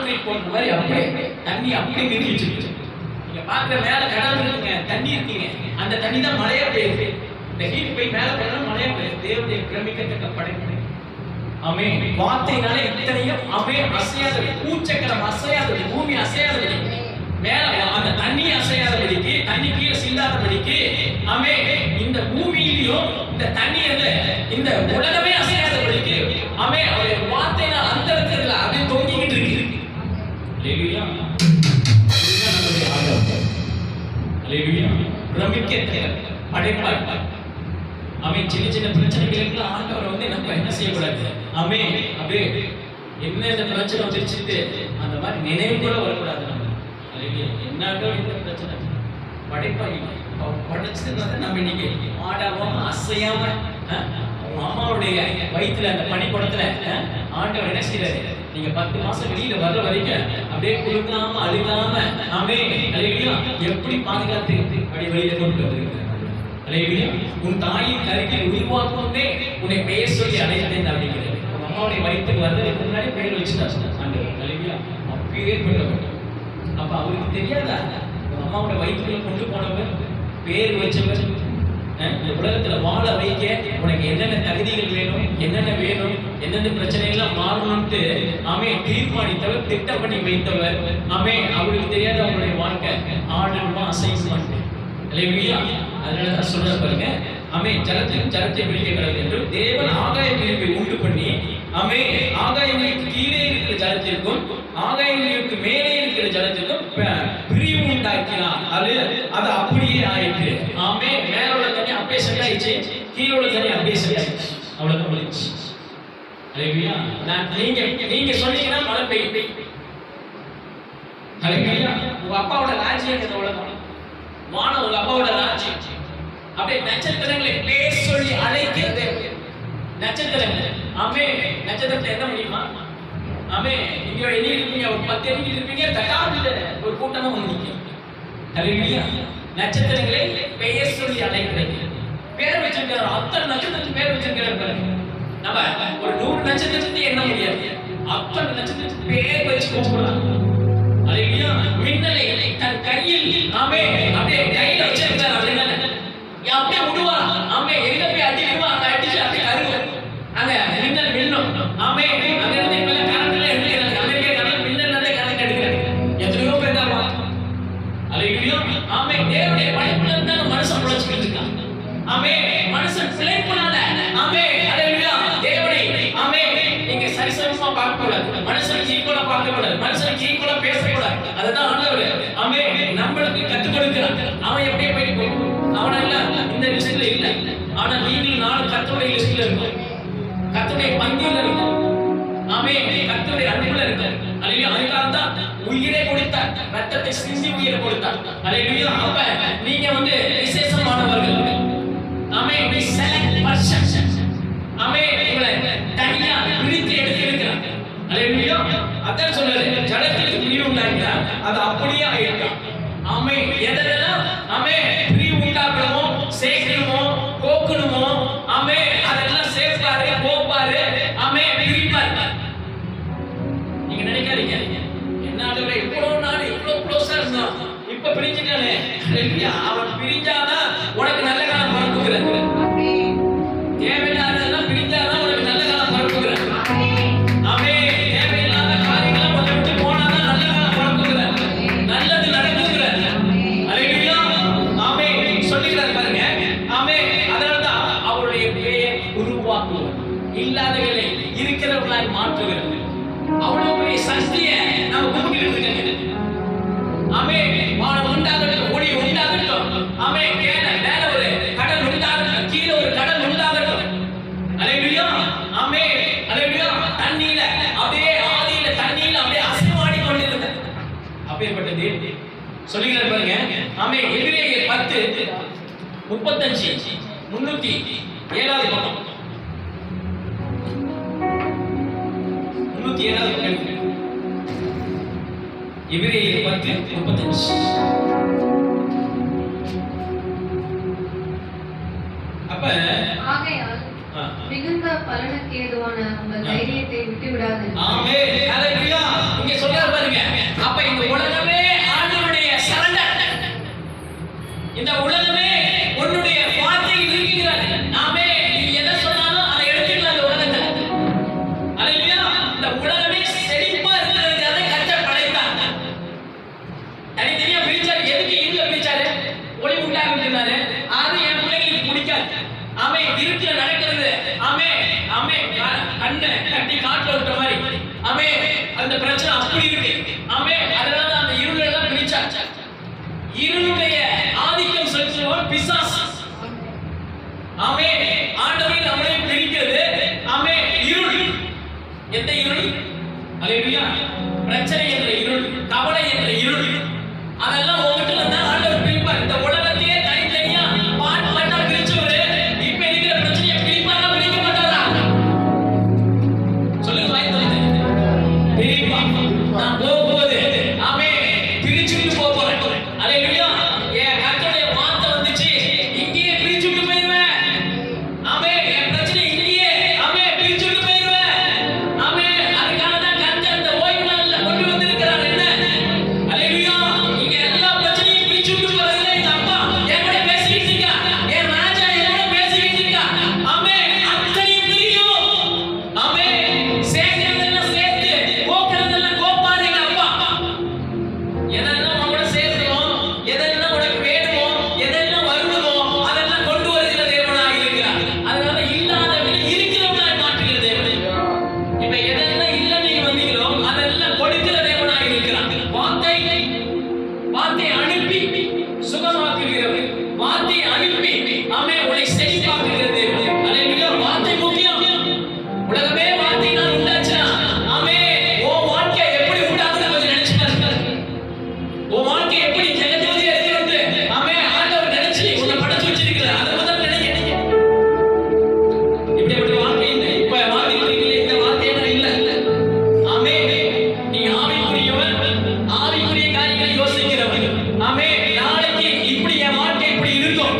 Concrete போடுற மாதிரி அப்படியே தண்ணி அப்படியே நிறுத்தி வச்சிருக்கு. நீங்க பாக்குற மேல கடல் இருக்குங்க, தண்ணி இருக்குங்க, அந்த தண்ணி தான் மழையா பெய்யுது. இந்த ஹீட் போய் மேல போனா மழையா பெய்யுது. தேவனுடைய பிரமிக்கத்தக்க படைப்பு. ஆமே. வார்த்தையினால இத்தனையும் ஆமே அசையாதது, பூச்சக்கரம் அசையாதது, பூமி அசையாதது, மேல அந்த தண்ணி அசையாதபடிக்கு, தண்ணி கீழே சிந்தாதபடிக்கு, ஆமே இந்த பூமியிலும் இந்த தண்ணி இந்த உலகமே அசையாதபடிக்கு, ஆமே அவருடைய வார்த்தையினால் அந்த இடத்துல அப்படியே தொங்கிக்கிட்டு இருக்கு. அல்லேலூயா. இதுதான் நம்முடைய ஆண்டவர். அல்லேலூயா. பிரமிக்கத்தக்க படைப்பாய். ஆமே. சின்ன சின்ன பிரச்சனைகளுக்கு ஆண்டவர் நம்ம என்ன செய்யக்கூடாது, ஆமே அப்படியே என்ன இந்த பிரச்சனை வந்துருச்சுட்டு அந்த மாதிரி நினைவு கூட வரக்கூடாது. நம்ம என்னடோ இந்த பிரச்சனை படைப்பாய் படைச்சதுனால நம்ம இன்னைக்கு ஆடாம அசையாம உங்க அம்மாவுடைய வயிற்றுல அந்த பனிக்குடத்துல ஆண்டவர் என்ன செய்யறாரு, நீங்க 10 மாசம் வெளியில வர்ற வரைக்கும் அப்படியே குழுங்காம அழுகாம ஆமே அல்லேலூயா எப்படி பாதுகாத்து அப்படியே வெளியில கொண்டு வந்திருக்கிறார். அல்லேலூயா. உன் தாயின் கருவில் உருவாக்குவதே உன்னை பெயர் சொல்லி அழைத்தேன் அப்படிங்கிறது. உங்க அம்மாவுடைய வயிற்றுக்கு வர்றதுக்கு முன்னாடி பெயர் வச்சுட்டாச்சு ஆண்டவர். அல்லேலூயா. அப்பயே பெற்றவர். அப்ப அவருக்கு தெரியாதா உங்க அம்மாவோட வயிற்றுக்குள்ள கொண்டு போனவர், பேர் வச்சவர், இந்த உலகத்துல வாழ வைக்க உனக்கு என்னென்ன தகுதிகள் வேணும், என்னென்ன வேணும், எந்தெந்த பிரச்சனை எல்லாம் மாறணும்ட்டு ஆமே தீர்மானித்தவர், திட்டம் பண்ணி வைத்தவர். ஆமே. அவருக்கு தெரியாத அவங்களுடைய வாழ்க்கை ஆடுமா அசையுமா. அல்லேலூயா. அதனாலதான் சொல்ற பாருங்க, ஆமே ஜலத்தையும் ஜலத்தை பிரிக்க கடவுள் என்று தேவன் ஆகாய பிரிவை உண்டு பண்ணி, ஆமே ஆகாயங்களுக்கு கீழே இருக்கிற ஜலத்திற்கும் ஆகாயங்களுக்கு மேலே இருக்கிற ஜலத்திற்கும் பிரிவு உண்டாக்கினார். அது அப்படியே ஆயிற்று. ஆமே. மேல உள்ள தண்ணி அப்படியே சரியாயிடுச்சு, கீழே உள்ள தண்ணி அப்படியே சரியாயிடுச்சு. அவ்வளவுதான் முடிச்சு. அல்லேலூயா. நீங்க சொன்னீங்கன்னா மழை பெய்யும். அல்லேலூயா. உங்க அப்பாவோட ராஜ்யம் இந்த உலகம், வானம் உங்க அப்பாவோட ராஜ்யம். அப்படியே நட்சத்திரங்களை பேர் சொல்லி அழைக்கிறது நட்சத்திரங்கள். ஆமே. நட்சத்திரத்தை என்ன முடியுமா? ஆமே. இங்க எண்ணி இருப்பீங்க, ஒரு 10 எண்ணி இருப்பீங்க, தட்டாவில் ஒரு கூட்டமா வந்து நிற்கும். அல்லேலூயா. நட்சத்திரங்களை பெயர் சொல்லி அழைக்கிறது. பேர் வச்சிருக்காரு, அத்தனை நட்சத்திரத்துக்கு பேர் வச்சிருக்காரு. நம்ம ஒரு 100 நட்சத்திரத்துக்கு எண்ண முடியாது, அத்தனை நட்சத்திரத்துக்கு பேர் வச்சு கூப்பிடலாம். அல்லேலூயா. மின்னலை தன் கையில் ஆமே அப்படியே கையில வச்சிருக்காரு. அப்படின்னா அப்படியே விடுவா. ஆமே. எங்க போய் அடிக்குமா அந்த அடிச்சு அப்படியே கருவு அங்க மின்னல் மின்னும். ஆமே. அங்க இருந்து இப்ப கரண்ட்ல எடுக்கிறாங்க. அமெரிக்கா கரண்ட் மின்னல்னாலே கரண்ட் எடுக்கிறாங்க. எத்தனையோ பேர் தான். அல்லேலூயா. ஆமே. தேவனுடைய படைப்புல இருந்தா மனுஷன் உழைச்சிட்டு இருக்கான். ஆமே. மனுஷன் பிழைப்புனால ஆமே அல்லேலூயா தேவனை ஆமே நீங்க சரிசமமா பார்க்க கூடாது, மனுஷனுக்கு ஈக்குவலா பார்க்க கூடாது, மனுஷனுக்கு ஈக்குவலா பேசக்கூடாது. அதுதான் ஆண்டவர் ஆமே நம்மளுக்கு கற்றுக் கொடுக்கிறான். அவன் எப்படியே போயிட்டு போகும், அவன இல்ல இந்த லிஸ்ட்ல இல்ல. ஆனா நீங்களும் நானும் கர்த்தருடைய லிஸ்ட்ல இருக்கோம், கர்த்தருடைய பந்தியில இருக்கோம். ஆமே. கர்த்தருடைய அன்புல இருக்கோம். அல்லேலூயா. அதுக்காக தான் உயிரை கொடுத்தார், ரத்தத்தை சிந்தி உயிரை கொடுத்தார். அல்லேலூயா. அப்ப நீங்க விசேஷமானவர்கள். ஆமே. we select person. ஆமே. உங்களை தனியா பிரித்து எடுக்கிறார். அல்லேலூயா. அதான் சொல்றாரு, ஜலத்திற்கு பிரிவு உண்டாக்கினா அது அப்படியே ஆயிடும். ஆமே. எதெல்லாம் ஆமே பிரிவு உண்டாக்கணுமோ, சேர்க்கணுமோ, போக்கணுமோ, ஆமே அதெல்லாம் சேர்ப்பாரு, போப்பாரு, ஆமே பிரிப்பாரு. நீங்க நினைக்காதீங்க என்ன ஆண்டவரே இவ்வளவு நாள் இவ்வளவு க்ளோஸா இருந்தான், இப்ப பிரிஞ்சுட்டானே. அல்லேலூயா. அவன் பிரிஞ்சாதான் உனக்கு நல்ல காலம் வரப்போகிறது. தேவையில்லாததெல்லாம் பிரிஞ்சாதான் உனக்கு நல்ல காலம் வரப்போகிறது. ஆமே. தேவையில்லாத காரியங்களை உன்னை விட்டு போனாதான் நல்ல காலம் வரப்போகிறது, நல்லது நடக்குகிறது. அல்லேலூயா. ஆமே. சொல்லுகிறார் பாருங்க. ஆமே. அதனால்தான் அவருடைய பெயர் உருவாக்குவார், இல்லாதவர்களை இருக்கிறவர்களாய் மாற்றுகிறது. அவ்வளவு பெரிய சக்தியை நம்ம கும்பிட்டு இருக்காங்க. ஆமே. வானம் உண்டாகட்டும், ஒளி உண்டாகட்டும். ஆமே. மேல ஒரு கடல் உண்டாகட்டும், கீழே ஒரு கடல் உண்டாகட்டும். அல்லேலூயா. ஆமே. அல்லேலூயா. தண்ணியில அப்படியே ஆதியில தண்ணியில அப்படியே அசைவாடி கொண்டிருந்தது. அப்பேற்பட்டது சொல்லுகிறார் பாருங்க. ஆமே. எபிரேயர் 10:35 307வது பக்கம் 307வது பக்கம் எபிரேயர் 10:35. அப்ப ஆகையால் மிகுந்த பலனுக்கு ஏதுவான உங்கள் தைரியத்தை விட்டு விடாதீர்கள். ஆமென். ஹalleluya. இங்க சொல்றாரு பிரச்சனை அப்படி இருக்கு. ஆமே, அதனால அந்த இருள் எல்லாம் பிரிச்சாச்சு. இருளுடைய ஆதிக்கம் செலுத்துவன் பிசாசு. ஆமே, ஆண்டவரை நம்மளை பிரிக்கிறது. ஆமே, இருள். எந்த இருள்? அல்லேலூயா. பிரச்சனை என்ற இருள், கவலை என்ற இருள், அதெல்லாம் உங்ககிட்ட இருந்தா ஆண்டவர் பிரிப்பார். இந்த உலகத்தையே தனித்தனியா பாட் பாட்டா பிரிச்சவரு இப்ப இருக்கிற பிரச்சனையை பிரிப்பாரா பிரிக்க மாட்டாரா? சொல்லுங்க, வாய் திறந்து. பிரிப்பா. நான் போகும்போது ஆமே பிரிச்சுட்டு போறேன். அல்லேலூயா. என் கர்த்தருடைய வார்த்தை வந்துச்சு, இங்கேயே பிரிச்சுட்டு போயிடுவேன். ஆமே, என் பிரச்சனை இங்கேயே ஆமே பிரிச்சுட்டு போயிடுவேன். ஆமே, அதுக்காக தான் கர்த்தர் இந்த ஓய்வு நாள்ல கொண்டு வந்திருக்கிறார். என்ன? அல்லேலூயா. இங்க எல்லா பிரச்சனையும் பிரிச்சுட்டு போறதுல எங்க அப்பா என் கூட பேசிக்கிட்டு இருக்கா, என் ராஜா என் கூட பேசிக்கிட்டு இருக்கா. ஆமே, அத்தனையும் பிரியும். ஆமே, சேர்க்கிறதெல்லாம் சேர்த்து கோக்கிறதெல்லாம் கோப்பாரு எங்க அப்பா. எதெல்லாம் உங்களோட சேர்க்கணும், எதெல்லாம் உனக்கு வேணுமோ, எதெல்லாம் வருமோ அதெல்லாம் கொண்டு வருகிற தேவனாக இருக்கிறார். அதனால இல்லாதவனை இருக்கிறவனாய் மாற்றுகிற தேவன். இப்ப எதெல்லாம் இல்லை நீங்க வந்தீங்களோ அதெல்லாம் கொடுக்கிற தேவனாக இருக்கிறார். வார்த்தை அனுப்பி சுகமாக்குகிறவர், வார்த்தை அனுப்பி ஆமே உன்னை செழிப்பாக்குகிற தேவன். அல்லேலூயா. வார்த்தை முக்கியம். உலகமே வார்த்தையினால் உண்டாச்சுனா ஆமே உன் வாழ்க்கை எப்படி உண்டாகுதுன்னு கொஞ்சம் நினைச்சு பாருங்க. உன் வாழ்க்கை எப்படி ஜெகஜோதியா இருக்கிறது ஆமே ஆண்டவர் நினைச்சு உன்னை படைச்சு வச்சிருக்கிறார். அதை முதல்ல நினைக்க. இப்படிப்பட்ட வாழ்க்கை இல்லை. இப்ப வாழ்க்கையில இந்த வார்த்தையெல்லாம் இல்ல. ஆமே, நீ ஆவிக்குரியவன், ஆவிக்குரிய காரியங்களை யோசிக்கிறவன். ஆமே, நாளைக்கு இப்படி என் வாழ்க்கை இப்படி இருக்கும்.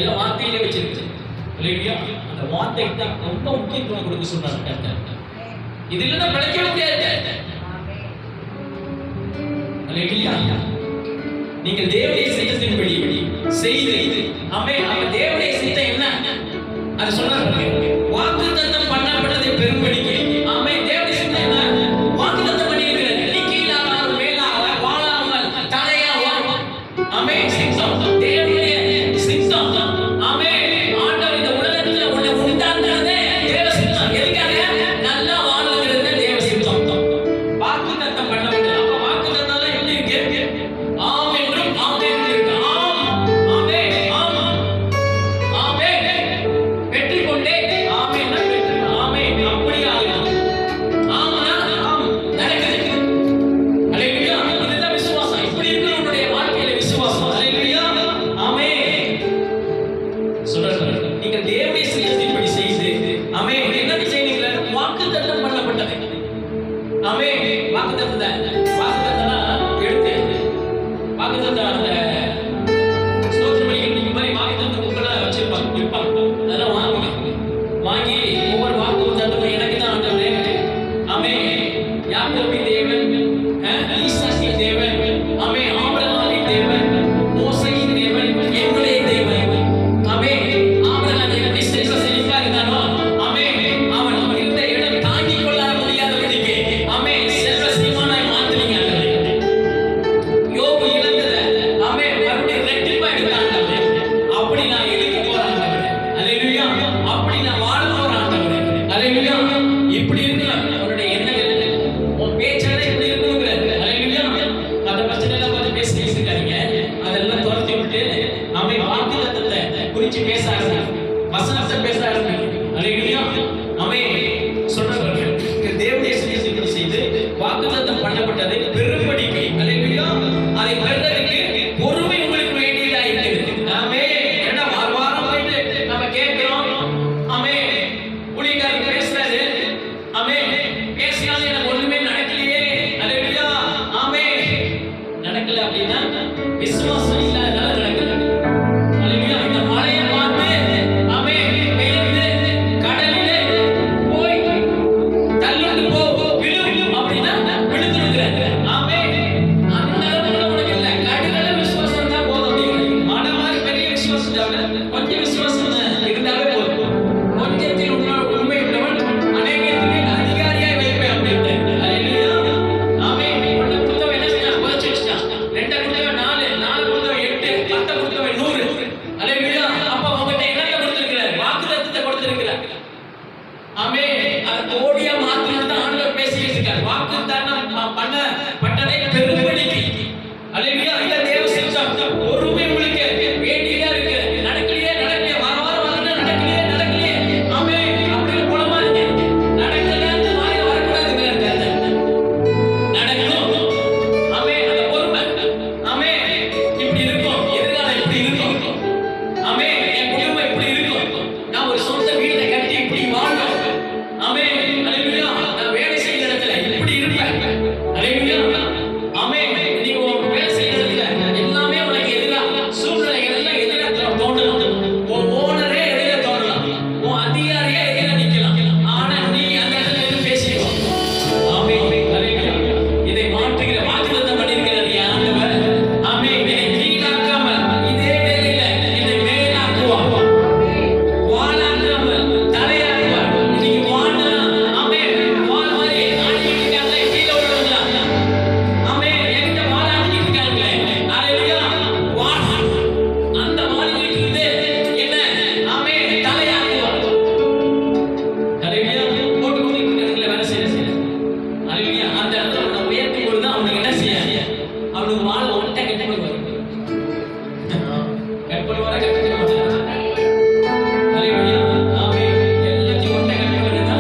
எல்லாம் வார்த்தையிலே வச்சிருக்கு இல்லையா? அந்த வார்த்தைக்கு தான் ரொம்ப முக்கியத்துவம் கொடுக்க சொன்னாங்க கர்த்தர். இது இல்லைன்னா பிழைக்க முடியாது இல்லையா? நீங்கள் தேவனுடைய சித்தத்தின்படி செய்து ஆமென். அந்த தேவனுடைய சித்தம் என்ன அது சொன்னாங்க. வாக்குத்தத்தம் பண்ணப்பட்டதை பெரும்படிக்கு ஆமென். தேவனுடைய சித்தம் என்ன? வாக்குத்தத்தம் பண்ணியிருக்கிறார். நீ கீழாகாமல் மேலாக வாழாமல் தலையாக ஆமென். சித்தம் தேவனுடைய சித்தம் ஆமென். ஆண்டவர் இந்த உலகத்துல உன்னை உண்டாக்குறதே தேவ சித்தம். எதுக்காக? நல்லா வாழணுங்கிறது தேவ சித்தம். வாக்குத்தத்தம் பண்ணப்பட்டது. அப்ப வாக்குத்தத்தம் எப்படி இருக்கு? ஆம் என்றும் ஆம் என்றும் இருக்கு. ஆம் ஆமென் ஆம் ஆமென் வெற்றி கொண்டே ஆமென் வெற்றி ஆமென் அப்படியே ஆகும். ஆமனா ஆம் நடக்குது. அல்லேலூயா. இதுதான் விசுவாசம். இப்படி இருக்கு உன்னுடைய வாழ்க்கையில விசுவாசம். அல்லேலூயா ஆமென். சொல்றாரு நீங்க தேவனுடைய சித்தத்தின்படி செய்து ஆமென். என்ன செய்வீங்களா? வாக்குத்தத்தம் பண்ணப்பட்டது ஆமென். வாக்குத்தத்தம் எடுத்து வாக்குத்தத்தம் அந்த ஸ்தோத்திரம் பண்ணிக்கிட்டு மாதிரி வாக்குத்தத்தம் புக்கெல்லாம் வச்சிருப்பாங்க விற்பாங்க. அதெல்லாம் வாங்கி ஒவ்வொரு வாக்குத்தத்தமும் எனக்கு தான் ஆண்டவரே ஆமென். யாக்கோபின் தேவன், ஈசாக்கின் தேவன் ஆமென், ஆபிரகாமின் தேவன், மோசேயின் தேவன், என்னுடைய தேவன் ஆமென். ஆபிரகாம் எப்படி செழிப்பா இருந்தானோ ஆமென், அவன் இருந்த இடம் தாங்கிக் கொள்ள முடியாதபடிக்கு ஆமென் செல்வ சீமானாய் மாற்றினீங்க ஆண்டவரே. யோபு இழந்தத ஆமென் மறுபடியும் ரெட்டிப்பா எடுத்தாங்க. அப்படி நான் எழுதி போறேன் ஆண்டவரே. அல்லேலூயா. அப்படி நான் வாழ போறேன் ஆண்டவரே. அல்லேலூயா. இப்படி இருக்கலாம் அவருடைய எண்ணங்கள், உன் பேச்செல்லாம் இப்படி இருக்கணுங்கிறாரு. அல்லேலூயா. அந்த பிரச்சனை எல்லாம் பார்த்து பேசிட்டு இருக்காதீங்க. அதெல்லாம் துரத்தி விட்டு ஆமென் வாக்குத்தத்தத்தை குறிச்சு பேச ஆரம்பிங்க. வசனத்தை பேச ஆரம்பிங்க. அல்லேலூயா ஆமென். சொல்றாரு தேவனுடைய சித்தத்தின்படி செய்து வாக்குத்தத்தம் பண்ணப்பட்டதை பெரும்படிக்கு அல்லேலூயா அதை பெறுவதற்கு பொறுமை உங்களுக்கு வேண்டியதா இருக்குது. ஆமென். ஏன்னா வாரம் போயிட்டு நம்ம கேட்கிறோம் ஆமென். ஊழியக்காரர் பேசுறாரு ஆமென். பேசினாலும் எனக்கு ஒண்ணுமே நடக்கலையே. அல்லேலூயா ஆமென். நடக்கல அப்படின்னா விசுவாசம் இல்லாதனால நடக்கல. அல்லேலூயா. இந்த மழையை பார்த்து ஆமென் பெய்து கடலிலே போய் தள்ளிட்டு போ விழும் அப்படின்னா விழுந்துருக்கிறாங்க. ஆமென். அந்த அளவுக்கு உனக்கு இல்ல. கடுகள விசுவாசம் தான் போதும் அப்படிங்கிறாங்க. மன மாதிரி பெரிய விசுவாசம் தேவை. கொஞ்சம் விசுவாசம் இருந்தாலே போதும். கொஞ்சத்தில் உண்மை உள்ளவன் அநேகத்திலே அதிகாரியாய் வைப்பேன் அப்படின்ட்டு. அல்லேலூயா ஆமென். ஒண்ணு கொடுத்தவன் என்ன செய்யலாம்? குறைச்சு வச்சுட்டான். 2 கொடுத்தவன் 4, 4 கொடுத்தவன் 8, 10 கொடுத்தவன் 100. அல்லேலூயா. அப்ப உங்ககிட்ட என்னத்தை கொடுத்திருக்கிறார்? வாக்குத்தத்தத்தை கொடுத்திருக்கிறார். ஆமென். அது கோடியா மாத்தணும் தான் ஆண்டவர் பேசிட்டு இருக்கார். வாக்குத்தத்தம் பண்ணப்பட்டதை பெரும்படிக்கு அல்லேலூயா. இந்த தேவ சித்தம் பொறுமை உங்களுக்கு வேண்டியதா இருக்கு. நடக்கலையே வாரம் வரணும். நடக்கலையே ஆமென். அப்படியே போலமா இருக்கு. நடக்கலன்னு வாயில வரக்கூடாதுங்கிறார். நடக்கும் ஆமென். அந்த பொறுமை ஆமென். இப்படி இருக்கும். எதிர்காலம் இப்படி இருக்கும் ஆமென். என் குடும்பம் இப்படி இருக்கும். நான் ஒரு சொந்த வீட்டை கட்டி இப்படி வாழணும் ஆமென். அல்லேலூயா. நான் வேலை செய்யற இடத்துல இப்படி இருப்பேன். அல்லேலூயா ஆமென். நீங்க உங்க வேலை செய்யற இடத்துல எல்லாமே உனக்கு எதிரா சூழ்நிலைகள் எல்லாம் எதிரா தோன்றலாம். உன் ஓனரே எதிரா தோன்றலாம். உன் அதிகாரியே எதிரா நிக்கலாம். ஆனா நீ அந்த இடத்துல இருந்து பேசிக்கோ. ஆமென். அல்லேலூயா. இதை மாற்றுகிற வாக்குத்தத்தம் பண்ணியிருக்கிறார் ஆண்டவர். ஆமென். இதை கீழாக்காமல் இதே வேளையில இதை மேலாக்குவார். வாழாக்காமல் தலையாக்குவார். இன்னைக்கு வாழா ஆமென். வாழ மாதிரி ஆடிக்கிட்டு இருக்காங்களே கீழே விழுவாங்களா? ஆமென். என்கிட்ட வாழாடிக்கிட்டு இருக்காங்களே. அல்லேலூயா. வாழ அந்த வாழிக்கிட்டு இருந்து என்ன ஆமென் தலையாக்குவார். அல்லேலூயா. போட்டு கொடுத்துட்டு இடத்துல வேலை செய்யற அல்லேலூயா. அந்த இடத்துல உன்னை உயர்த்தும் பொழுது அவனுக்கு என்ன செய்ய? அவனுக்கு வாழ ஒன்ட்ட கட்டி போடுவார். கட் பண்ணுவாரா? கட் பண்ண மாட்டாரா? அல்லேலூயா ஆமென். எல்லாத்தையும் ஒன்ட்ட கட்டி போடுறதா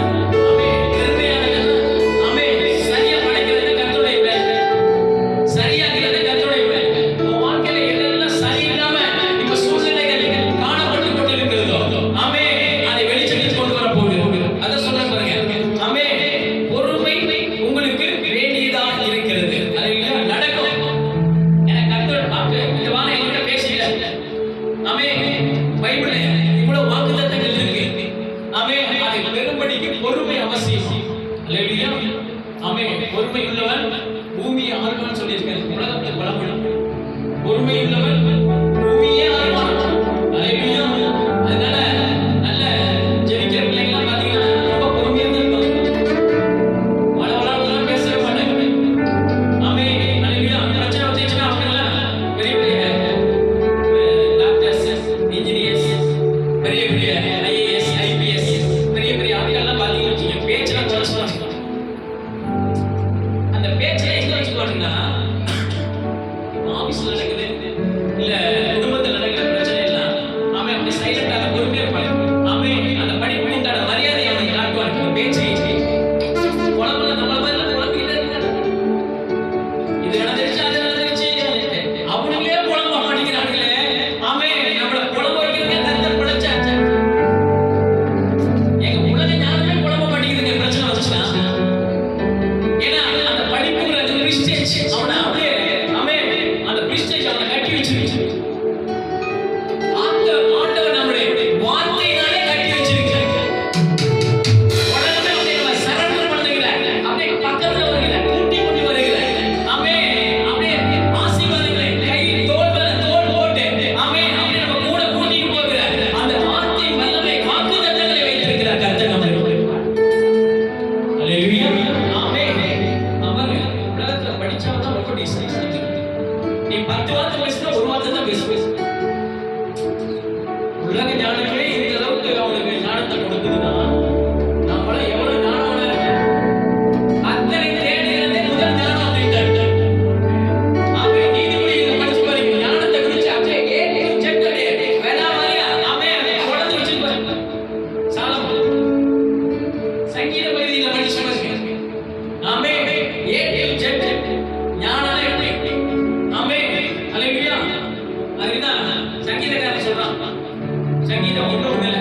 ஆமென். பெருமையானது ஆமென். சரியா படைக்கிறது கர்த்தருடைய வேலை. சரியாகிறது கர்த்தருடைய வேலை. உன் வாழ்க்கையில எதெல்லாம் சரியில்லாம இப்ப சூழ்நிலைகள் காணப்பட்டு கொண்டிருக்கிறதோ ஆமென். அதை வெளிச்சத்துக்கு கொண்டு வர போகுது. அத சொல்ல பாருங்க ஆமென். பொறுமை உங்களுக்கு வேண்டியதா இருக்கிறது. அல்லேலூயா. நடக்கும். எனக்கு கர்த்தர் இந்த வாரம் என்கிட்ட பேசுகிறார் ஆமென். பைபிள் பொறுமை உள்ளவன் பூமியே ஆழ்வான். அல்லேலூயா. அதனால நல்ல ஜெபிக்கிற பிள்ளைங்களாம் பாத்தீங்கன்னா ரொம்ப பொறுமையா தான் இருப்பாங்க. வளவளன்னு பேசவே மாட்டாங்க. ஆமென். அல்லேலூயா. பிரச்சனை வந்துச்சுன்னா அவங்கெல்லாம் பெரிய பெரிய டாக்டர்ஸ், இன்ஜினியர்ஸ், பெரிய பெரிய IAS, IPS, பெரிய பெரிய ஆட்கள்லாம் பாத்தீங்கன்னா வச்சுங்க, பேச்செல்லாம் குறைச்சுவாங்க. அந்த பேச்சை எங்க வச்சுக்குவாங்கன்னா ஆபீஸ்ல நடக்குது இல்ல குடும்பத்துல நடக்கிற பிரச்சனை எல்லாம் அவன் அப்படி சைலண்டாக பொறுமையா இருப்பாங்க. அவன் அந்த படிப்பு உண்டான மரியாதை அவனுக்கு காட்டுவான். பேச்சு குழம்புல நம்மள மாதிரி குழம்பிக்கிட்டே இருக்காங்க. இது நடந்துருச்சு அது நடந்துருச்சு அவனுங்களே குழம்ப மாட்டேங்கிறாங்களே. அவன் நம்மள குழம்ப வைக்கிறதுக்கே கர்த்தர் படைச்சாச்சு. எங்க உலக ஞானமே குழம்ப மாட்டேங்குதுங்க பிரச்சனை வந்துச்சுன்னா. ஏன்னா அந்த படிப்புங்கிற அந்த பிரிஸ்டேஜ் அவனை அப்படியே அந்த பிரிஸ்டேஜ் அவனை கட்டி வச்சிருச்சு. அந்த ஆண்டவர் நம்முடைய வார்த்தையினாலே கட்டி வச்சிருக்கிறார். உடனே அவனை சரண்டர் பண்ணுகிறார். அப்படியே பக்கத்துல வருகிறார், கூட்டி கொண்டு வருகிறார். அப்படியே ஆசீர்வாதங்களை கை தோள் மேல தோள் போட்டு அப்படியே நம்ம கூட கூட்டிட்டு போகிறார். அந்த வார்த்தை வல்லமை வாக்குத்தத்தங்களை வைத்திருக்கிறார் கர்த்தர் நம்மை. அல்லேலூயா. ஆமென். அவர் உலகத்துல படிச்சவன் தான் ரொம்ப டீசன்ட். நீ 10 வார்த்தை பேசினா ஒரு வார்த்தை தான் பேசுவேன். உலக ஞானமே இந்த அளவுக்கு அவனுக்கு ஞானத்தை கொடுக்குதுன்னா நம்மள எவ்வளவு ஞானம் அத்தனை தேடுகிறதே முதல் ஞானம் அப்படின்ட்டு. அப்படியே நீதிமொழிகளை படிச்சு பாருங்க. ஞானத்தை குறிச்சு அப்படியே A to Z அப்படியே வேணா மாதிரியா குழந்தை வச்சிருப்பாரு சாலமோன். சங்கீத பகுதியில படிச்சு பாருங்க. A to Z ஞானம் எப்படி? அல்லேலூயா. அதுதான் சங்கீதக்காரன் சொல்றான். சங்கீதம் ஒண்ணு இல்ல